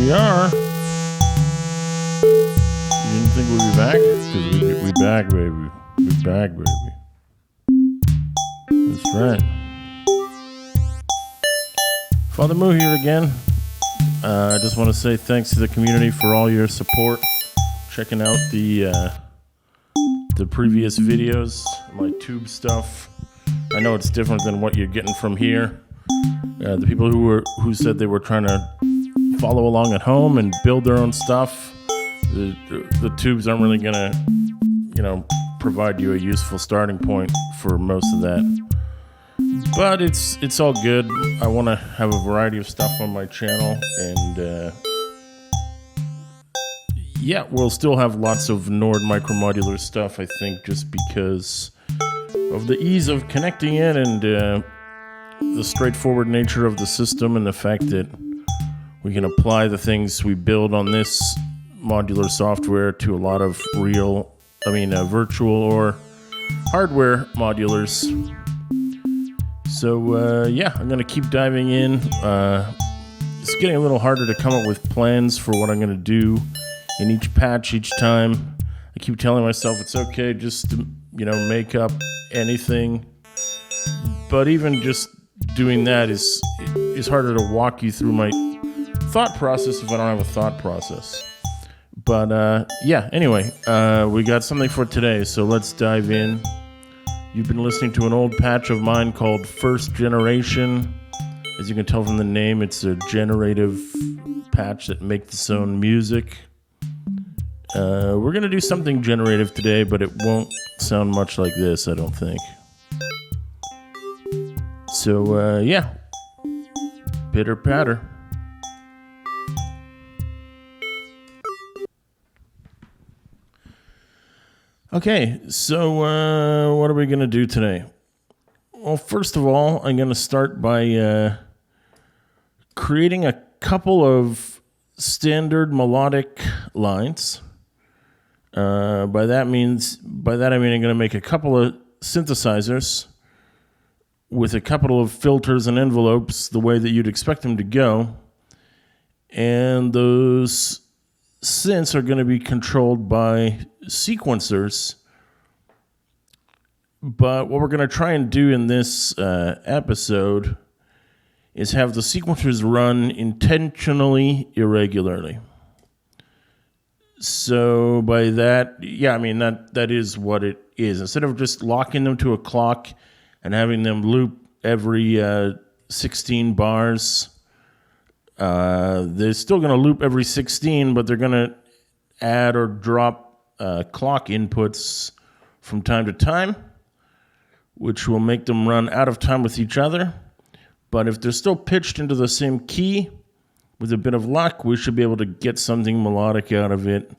we are. You didn't think we'd be back? Because we back, baby. We back, baby. That's right. Father Moo here again. I just want to say thanks to the community for all your support. Checking out the previous videos, my tube stuff. I know it's different than what you're getting from here. The people who said they were trying to follow along at home and build their own stuff, the tubes aren't really gonna, provide you a useful starting point for most of that. But it's all good. I want to have a variety of stuff on my channel, and we'll still have lots of Nord micromodular stuff, I think, just because of the ease of connecting it and the straightforward nature of the system and the fact that we can apply the things we build on this modular software to a lot of virtual or hardware modulars. So, I'm going to keep diving in. It's getting a little harder to come up with plans for what I'm going to do in each patch each time. I keep telling myself it's okay just to, make up anything. But even just doing that is harder to walk you through my thought process if I don't have a thought process. But, anyway, we got something for today, so let's dive in. You've been listening to an old patch of mine called First Generation. As you can tell from the name, it's a generative patch that makes its own music. We're going to do something generative today, but it won't sound much like this, I don't think. So, pitter patter. Okay, so what are we going to do today? Well, first of all, I'm going to start by creating a couple of standard melodic lines. By that I mean I'm going to make a couple of synthesizers with a couple of filters and envelopes the way that you'd expect them to go. And those synths are going to be controlled by sequencers. But what we're going to try and do in this episode is have the sequencers run intentionally irregularly. So by that, that is what it is. Instead of just locking them to a clock and having them loop every 16 bars, they're still going to loop every 16, but they're going to add or drop clock inputs from time to time, which will make them run out of time with each other. But if they're still pitched into the same key, with a bit of luck, we should be able to get something melodic out of it.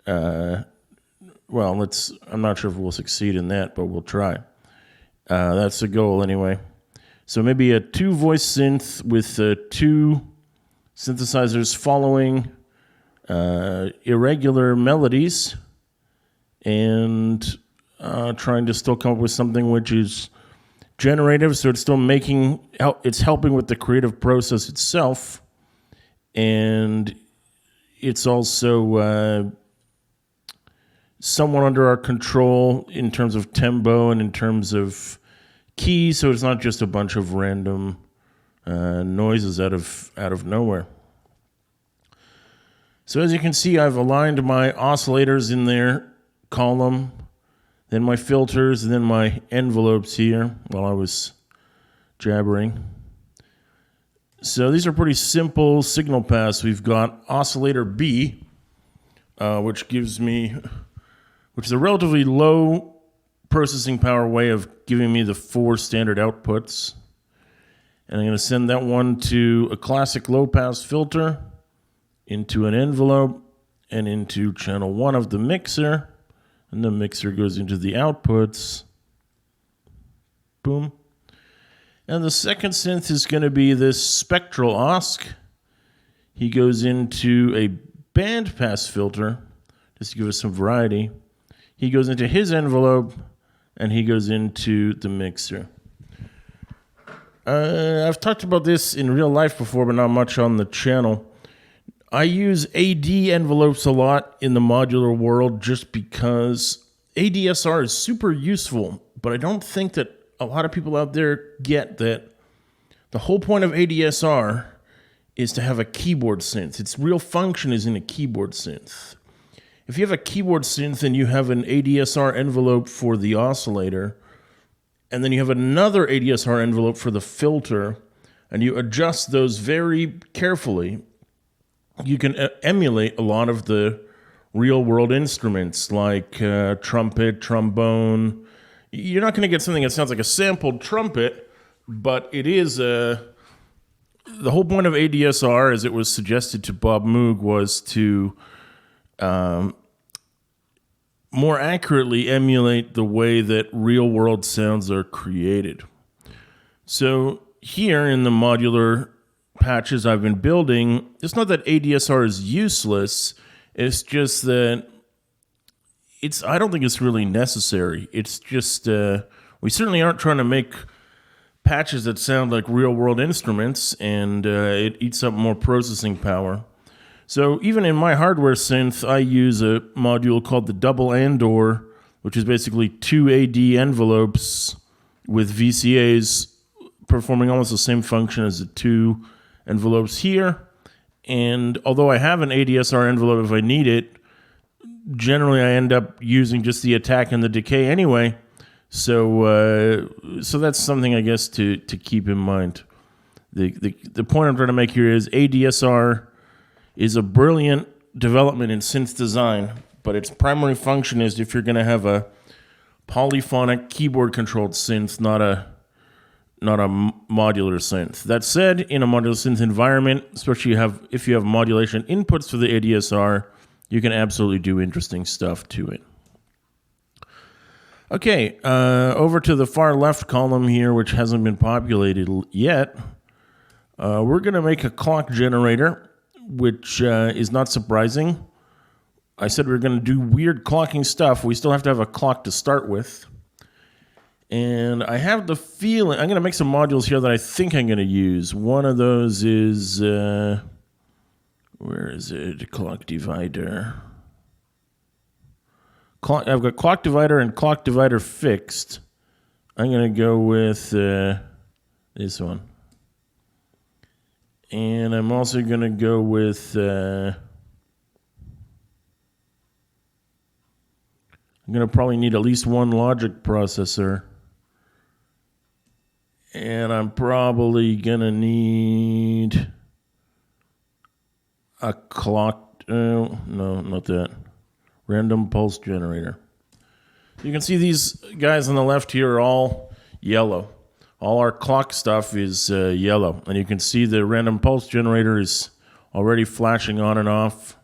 I'm not sure if we'll succeed in that, but we'll try. That's the goal anyway. So maybe a 2-voice synth with 2 synthesizers following irregular melodies, and trying to still come up with something which is generative, so it's still it's helping with the creative process itself, and it's also somewhat under our control in terms of tempo and in terms of keys, so it's not just a bunch of random noises out of nowhere. So as you can see, I've aligned my oscillators in their column, then my filters, and then my envelopes here while I was jabbering. So these are pretty simple signal paths. We've got oscillator B, which is a relatively low processing power way of giving me the 4 standard outputs. And I'm going to send that one to a classic low-pass filter, into an envelope, and into channel 1 of the mixer. And the mixer goes into the outputs. Boom. And the second synth is going to be this spectral osc. He goes into a bandpass filter, just to give us some variety. He goes into his envelope, and he goes into the mixer. I've talked about this in real life before, but not much on the channel. I use AD envelopes a lot in the modular world just because ADSR is super useful, but I don't think that a lot of people out there get that the whole point of ADSR is to have a keyboard synth. Its real function is in a keyboard synth. If you have a keyboard synth and you have an ADSR envelope for the oscillator, and then you have another ADSR envelope for the filter, and you adjust those very carefully, you can emulate a lot of the real-world instruments like trumpet, trombone. You're not going to get something that sounds like a sampled trumpet, but it is the whole point of ADSR, as it was suggested to Bob Moog, was to more accurately emulate the way that real-world sounds are created. So here in the modular patches I've been building, it's not that ADSR is useless, it's just that I don't think it's really necessary. It's just, we certainly aren't trying to make patches that sound like real-world instruments, and it eats up more processing power. So even in my hardware synth, I use a module called the double and/or, which is basically 2 AD envelopes with VCAs performing almost the same function as the 2 envelopes here. And although I have an ADSR envelope if I need it, generally I end up using just the attack and the decay anyway. So that's something, I guess, to keep in mind. The point I'm trying to make here is ADSR is a brilliant development in synth design, but its primary function is if you're going to have a polyphonic keyboard-controlled synth, not a modular synth. That said, in a modular synth environment, especially if you have modulation inputs for the ADSR, you can absolutely do interesting stuff to it. Okay, over to the far left column here, which hasn't been populated yet. We're going to make a clock generator, which is not surprising. I said we were going to do weird clocking stuff. We still have to have a clock to start with. And I have the feeling, I'm going to make some modules here that I think I'm going to use. One of those is, where is it? Clock divider. I've got clock divider and clock divider fixed. I'm going to go with this one. And I'm also going to go with, I'm going to probably need at least one logic processor. And I'm probably going to need a clock, no, not that. Random pulse generator. You can see these guys on the left here are all yellow. All our clock stuff is yellow. And you can see the random pulse generator is already flashing on and off.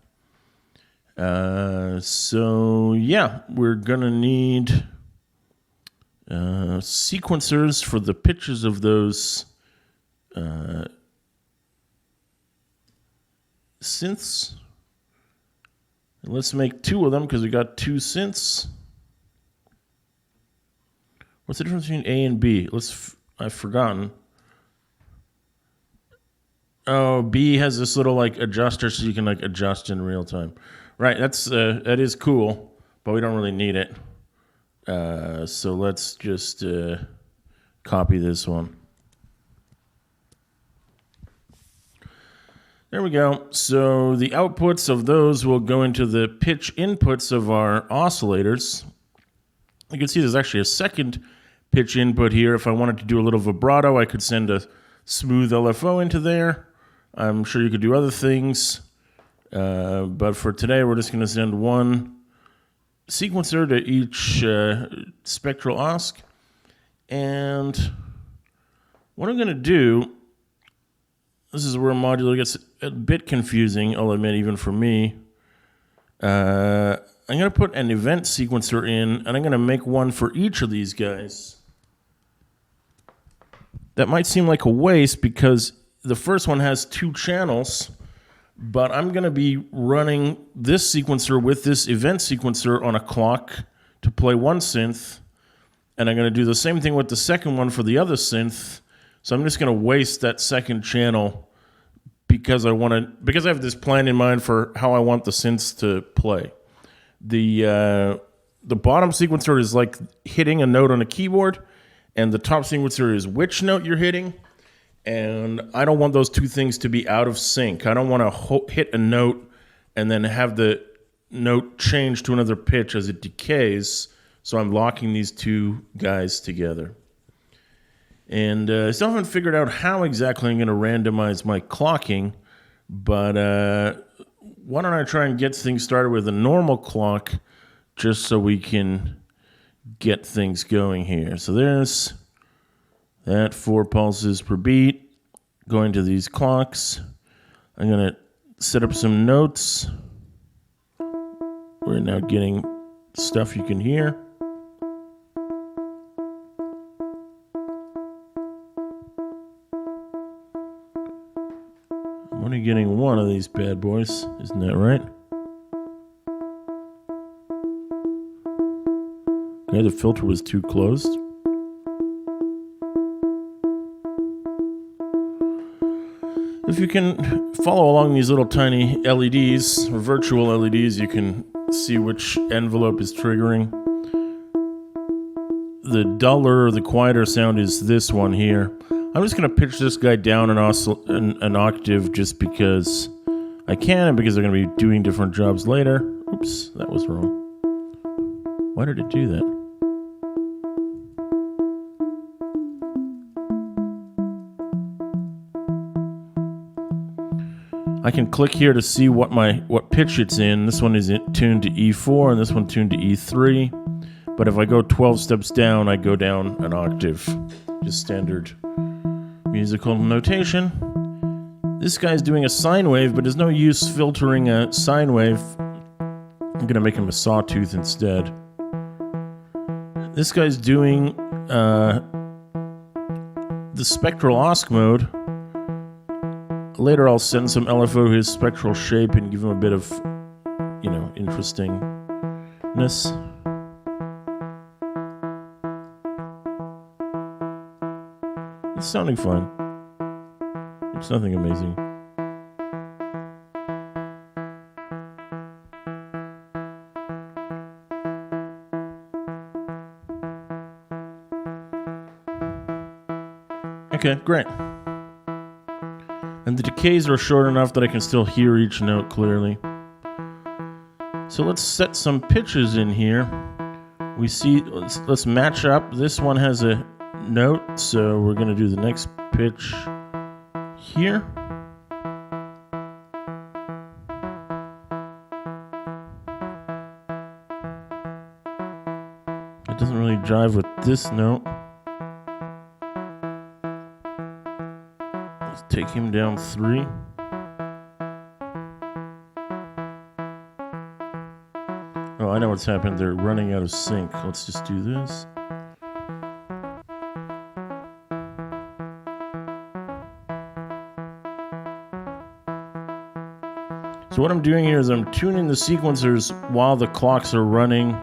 So yeah, we're going to need sequencers for the pitches of those synths. And let's make 2 of them because we got 2 synths. What's the difference between A and B? I've forgotten. Oh, B has this little like adjuster so you can like adjust in real time. Right, that is cool, but we don't really need it. So let's just copy this one. There we go. So the outputs of those will go into the pitch inputs of our oscillators. You can see there's actually a second pitch input here. If I wanted to do a little vibrato, I could send a smooth LFO into there. I'm sure you could do other things. But for today, we're just going to send one sequencer to each spectral osc. And what I'm going to do, this is where modular gets a bit confusing, I'll admit, even for me. I'm going to put an event sequencer in, and I'm going to make one for each of these guys. That might seem like a waste because the first one has 2 channels, but I'm going to be running this sequencer with this event sequencer on a clock to play one synth, and I'm going to do the same thing with the second one for the other synth. So I'm just going to waste that second channel because I have this plan in mind for how I want the synths to play. The bottom sequencer is like hitting a note on a keyboard, and the top sequencer is which note you're hitting. And I don't want those two things to be out of sync. I don't want to hit a note and then have the note change to another pitch as it decays. So I'm locking these two guys together. And I still haven't figured out how exactly I'm going to randomize my clocking, but why don't I try and get things started with a normal clock just so we can get things going here. So there's that 4 pulses per beat going to these clocks. I'm going to set up some notes. We're now getting stuff you can hear. I'm only getting one of these bad boys, isn't that right? Okay, the filter was too closed. If you can follow along these little tiny LEDs, or virtual LEDs, you can see which envelope is triggering. The duller, the quieter sound is this one here. I'm just going to pitch this guy down an octave just because I can and because they're going to be doing different jobs later. Oops, that was wrong. Why did it do that? I can click here to see what pitch it's in. This one is tuned to E4 and this one tuned to E3. But if I go 12 steps down, I go down an octave. Just standard musical notation. This guy's doing a sine wave, but there's no use filtering a sine wave. I'm going to make him a sawtooth instead. This guy's doing the spectral osc mode. Later I'll send some LFO to his spectral shape and give him a bit of, interestingness. It's sounding fine. It's nothing amazing. Okay, great. And the decays are short enough that I can still hear each note clearly. So let's set some pitches in here. Let's match up. This one has a note, so we're going to do the next pitch here. It doesn't really jive with this note. Let's take him down 3. Oh, I know what's happened. They're running out of sync. Let's just do this. So what I'm doing here is I'm tuning the sequencers while the clocks are running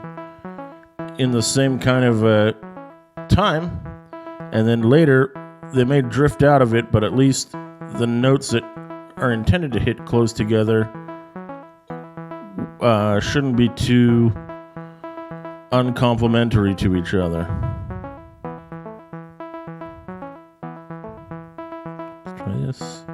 in the same kind of time, and then later they may drift out of it, but at least the notes that are intended to hit close together shouldn't be too uncomplimentary to each other. Let's try this.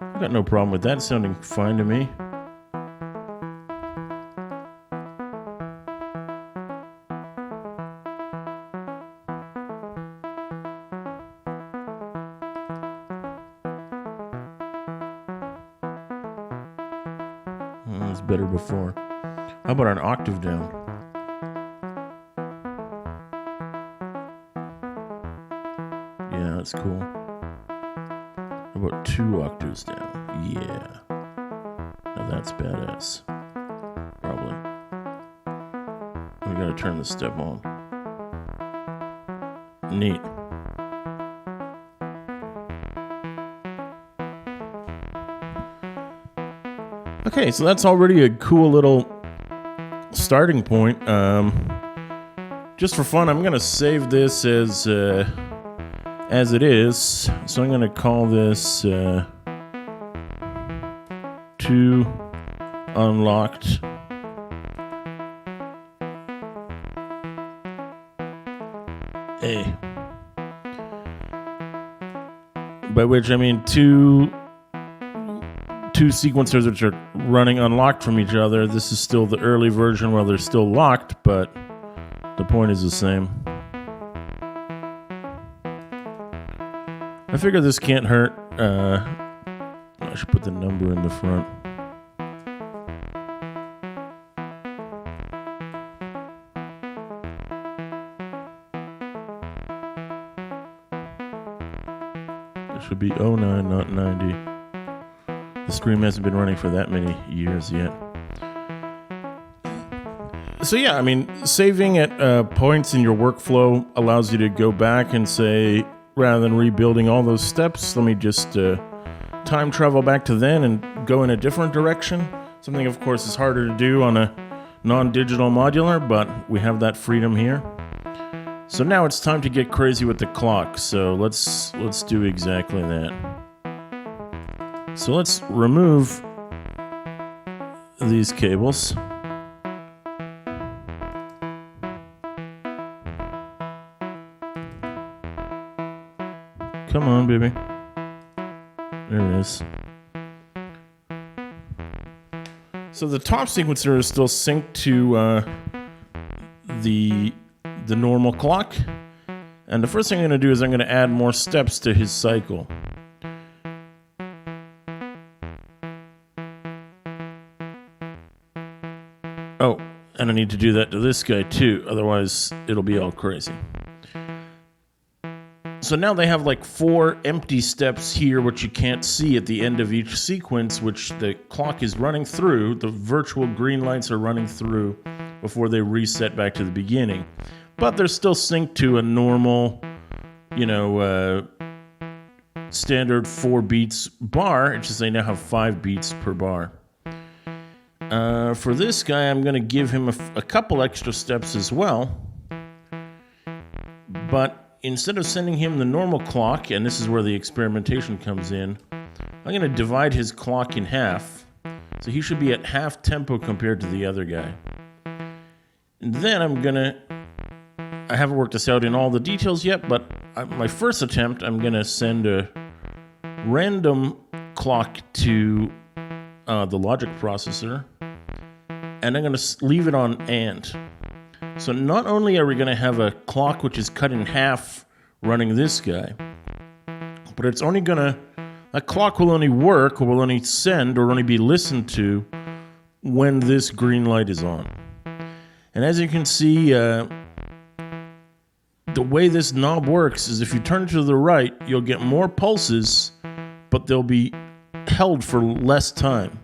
I've got no problem with that sounding fine to me. It was better before. How about an octave down? Yeah, that's cool. How about 2 octaves down? Yeah. Now that's badass. Probably. We gotta turn the step on. Neat. Okay, so that's already a cool little starting point. just for fun, I'm gonna save this as it is. So I'm gonna call this 2 unlocked. A. By which I mean two sequencers which are running unlocked from each other. This is still the early version while they're still locked, but the point is the same. I figure this can't hurt. I should put the number in the front. It should be 09, not 90. The stream hasn't been running for that many years yet. So yeah, I mean, saving at points in your workflow allows you to go back and say, rather than rebuilding all those steps, let me just time travel back to then and go in a different direction. Something, of course, is harder to do on a non-digital modular, but we have that freedom here. So now it's time to get crazy with the clock. So let's do exactly that. So let's remove these cables. Come on, baby. There it is. So the top sequencer is still synced to the normal clock. And the first thing I'm going to do is I'm going to add more steps to his cycle. Oh, and I need to do that to this guy too, otherwise it'll be all crazy. So now they have like 4 empty steps here, which you can't see at the end of each sequence, which the clock is running through. The virtual green lights are running through before they reset back to the beginning. But they're still synced to a normal, standard 4 beats bar. It's just they now have 5 beats per bar. For this guy, I'm going to give him a couple extra steps as well. But instead of sending him the normal clock, and this is where the experimentation comes in, I'm going to divide his clock in half. So he should be at half tempo compared to the other guy. And then I haven't worked this out in all the details yet, but my first attempt, I'm going to send a random clock to the logic processor, and I'm going to leave it on AND. So not only are we going to have a clock which is cut in half running this guy, but it's only going to, a clock will only work, or will only send, or only be listened to when this green light is on. And as you can see, the way this knob works is if you turn it to the right, you'll get more pulses, but they'll be held for less time.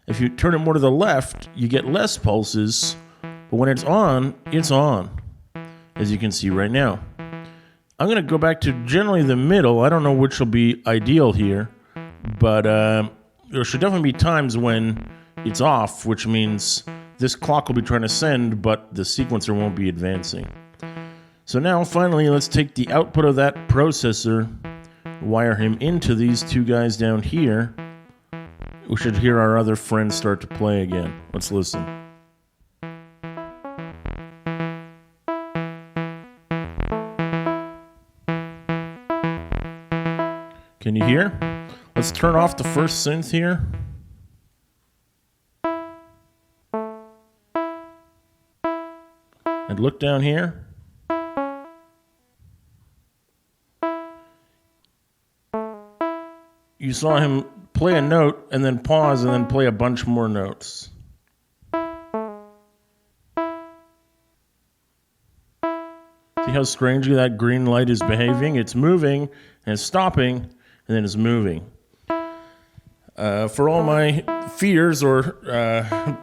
If you turn it more to the left, you get less pulses, but when it's on, as you can see right now. I'm going to go back to generally the middle. I don't know which will be ideal here, but there should definitely be times when it's off, which means this clock will be trying to send, but the sequencer won't be advancing. So now, finally, let's take the output of that processor, wire him into these 2 guys down here. We should hear our other friends start to play again. Let's listen. Can you hear? Let's turn off the first synth here. And look down here. You saw him play a note and then pause and then play a bunch more notes. See how strangely that green light is behaving? It's moving and it's stopping and then it's moving. For all my fears or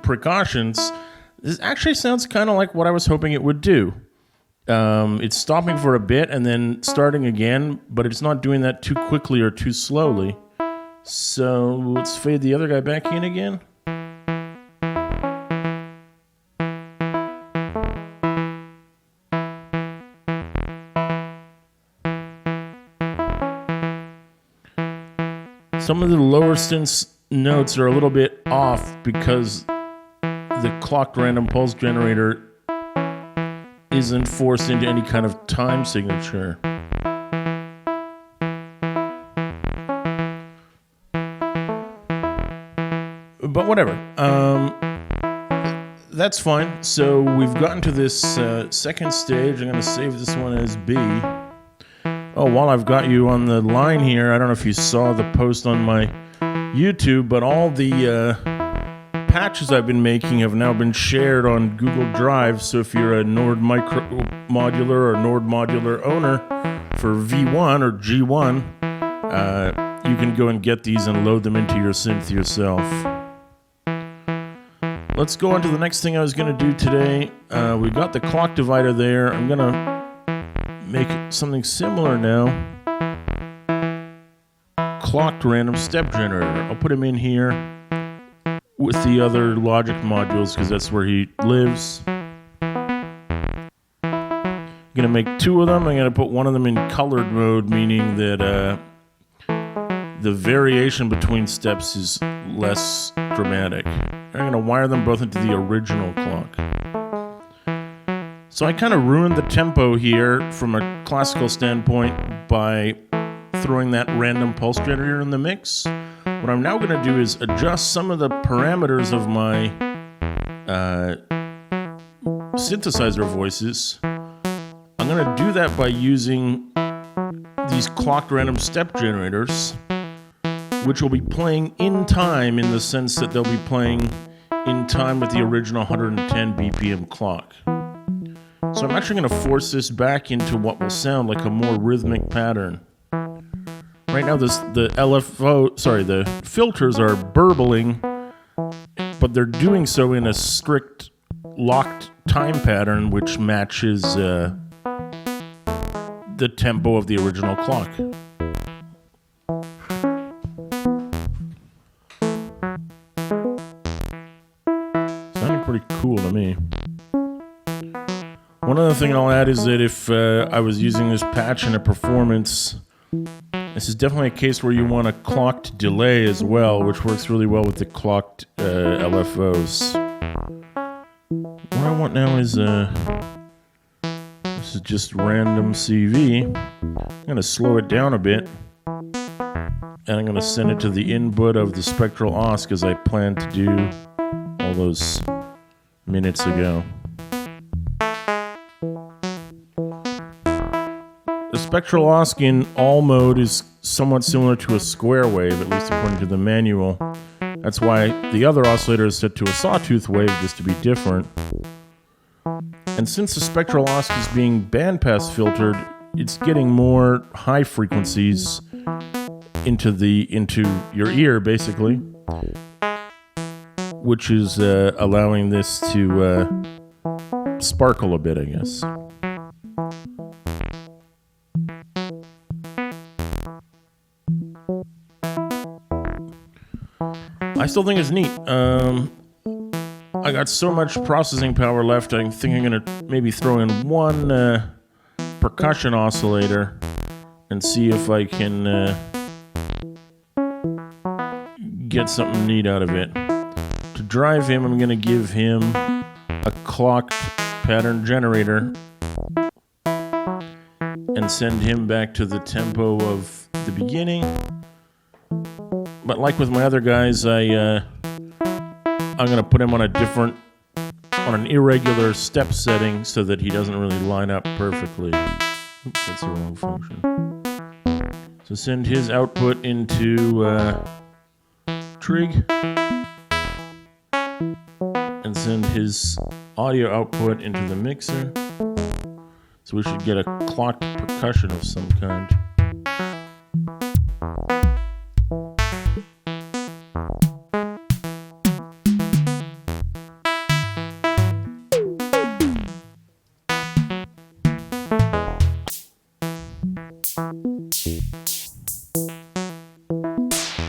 precautions, this actually sounds kind of like what I was hoping it would do. It's stopping for a bit and then starting again, but it's not doing that too quickly or too slowly. So let's fade the other guy back in again. some of the lower synth notes are a little bit off because the clocked random pulse generator isn't forced into any kind of time signature. But whatever. That's fine. So we've gotten to this second stage. I'm going to save this one as B. Oh, while I've got you on the line here, I don't know if you saw the post on my YouTube, but all the patches I've been making have now been shared on Google Drive. So if you're a Nord Modular or Nord Modular owner for V1 or G1, you can go and get these and load them into your synth yourself. Let's go on to the next thing I was going to do today. We got the clock divider there. I'm going to make something similar now. Clocked random step generator. I'll put him in here with the other Logic modules because that's where he lives. I'm going to make two of them. I'm going to put one of them in colored mode, meaning that the variation between steps is less dramatic. I'm going to wire them both into the original clock. So I kind of ruined the tempo here from a classical standpoint by throwing that random pulse generator in the mix. What I'm now going to do is adjust some of the parameters of my synthesizer voices. I'm going to do that by using these clocked random step generators, which will be playing in time in the sense that they'll be playing in time with the original 110 BPM clock. So I'm actually going to force this back into what will sound like a more rhythmic pattern. Right now the filters are burbling, but they're doing so in a strict locked time pattern which matches the tempo of the original clock. Sounding pretty cool to me. One other thing I'll add is that if I was using this patch in a performance, this is definitely a case where you want a clocked delay as well, which works really well with the clocked LFOs. What I want now is this is just random CV. I'm going to slow it down a bit, and I'm going to send it to the input of the spectral osc as I planned to do all those minutes ago. The spectral osc in all mode is somewhat similar to a square wave, at least according to the manual. That's why the other oscillator is set to a sawtooth wave, just to be different. And since the spectral osc is being bandpass filtered, it's getting more high frequencies into your ear, basically, which is allowing this to sparkle a bit, I guess. I still think it's neat. I got so much processing power left, I think I'm going to maybe throw in one percussion oscillator and see if I can get something neat out of it. To drive him, I'm going to give him a clocked pattern generator and send him back to the tempo of the beginning. But like with my other guys, I'm going to put him on an irregular step setting so that he doesn't really line up perfectly. Oops, that's the wrong function. So send his output into Trig and send his audio output into the mixer. So we should get a clocked percussion of some kind.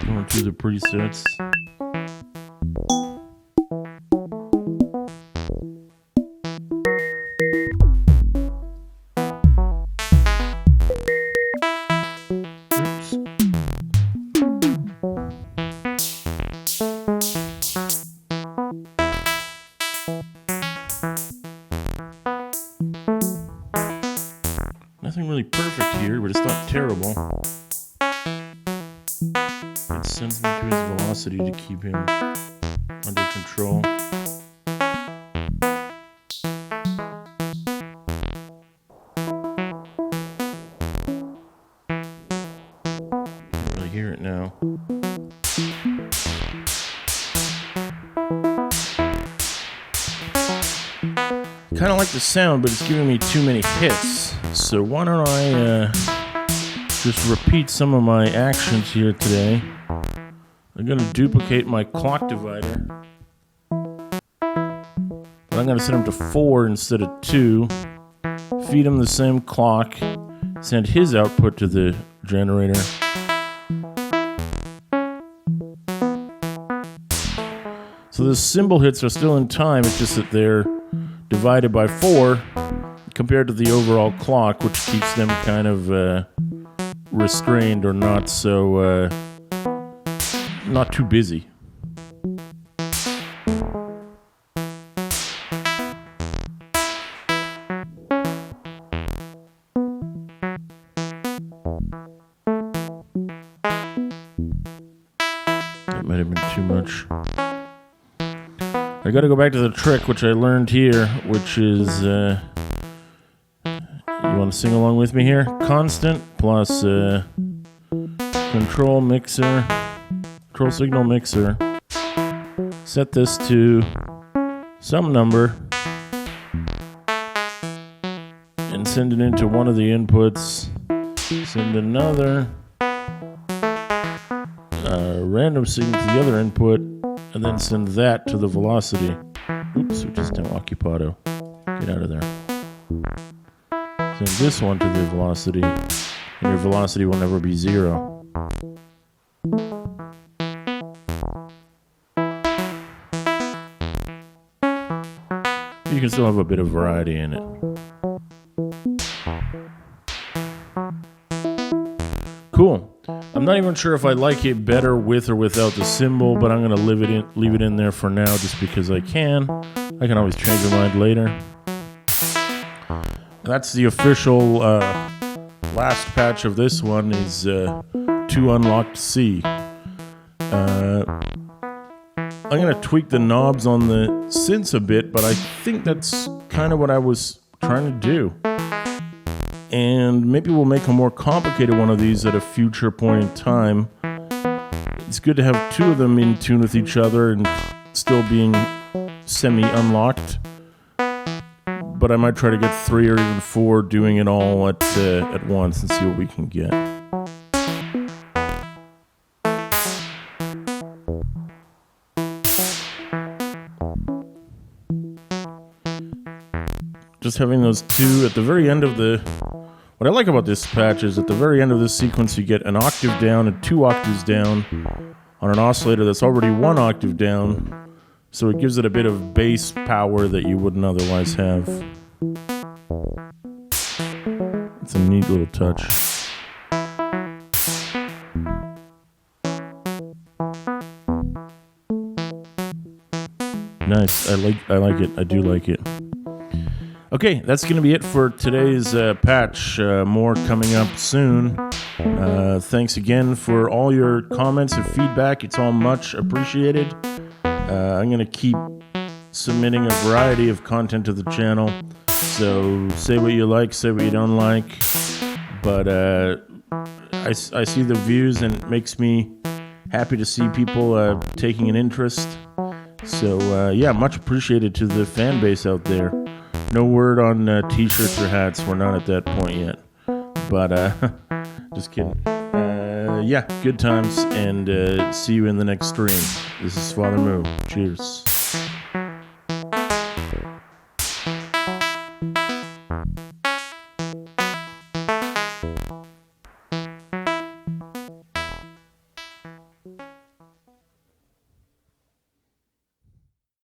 Going through the presets. Oops. really perfect here, but it's not terrible. It sends him to his velocity to keep him under control. You can really hear it now. Kind of like the sound, but it's giving me too many hits. So why don't I just repeat some of my actions here today. I'm going to duplicate my clock divider, but I'm going to set him to 4 instead of 2. Feed him the same clock. Send his output to the generator. So the cymbal hits are still in time, it's just that they're divided by 4 compared to the overall clock, which keeps them kind of restrained or not so not too busy. That might have been too much. I gotta go back to the trick which I learned here, which is, you wanna sing along with me here? Constant plus control signal mixer. Set this to some number and send it into one of the inputs. Send another random signal to the other input, and then send that to the velocity. Oops, we just did occupado. Get out of there. Send this one to the velocity, and your velocity will never be 0. You can still have a bit of variety in it. Cool. I'm not even sure if I like it better with or without the cymbal, but I'm going to leave it in there for now just because I can. I can always change my mind later. That's the official last patch of this one is 2 unlocked C. I'm going to tweak the knobs on the synths a bit, but I think that's kind of what I was trying to do. And maybe we'll make a more complicated one of these at a future point in time. It's good to have 2 of them in tune with each other and still being semi-unlocked. But I might try to get 3 or even 4 doing it all at once and see what we can get. Just having those 2 at the very end of the... What I like about this patch is at the very end of this sequence you get an octave down and 2 octaves down on an oscillator that's already 1 octave down, so it gives it a bit of bass power that you wouldn't otherwise have. It's a neat little touch. Nice, I like it, I do like it. Okay, that's going to be it for today's patch. More coming up soon. Thanks again for all your comments and feedback. It's all much appreciated. I'm going to keep submitting a variety of content to the channel. So say what you like, say what you don't like. But I see the views and it makes me happy to see people taking an interest. So yeah, much appreciated to the fan base out there. No word on t-shirts or hats. We're not at that point yet. But, just kidding. Yeah, good times, and see you in the next stream. This is Father Moo. Cheers.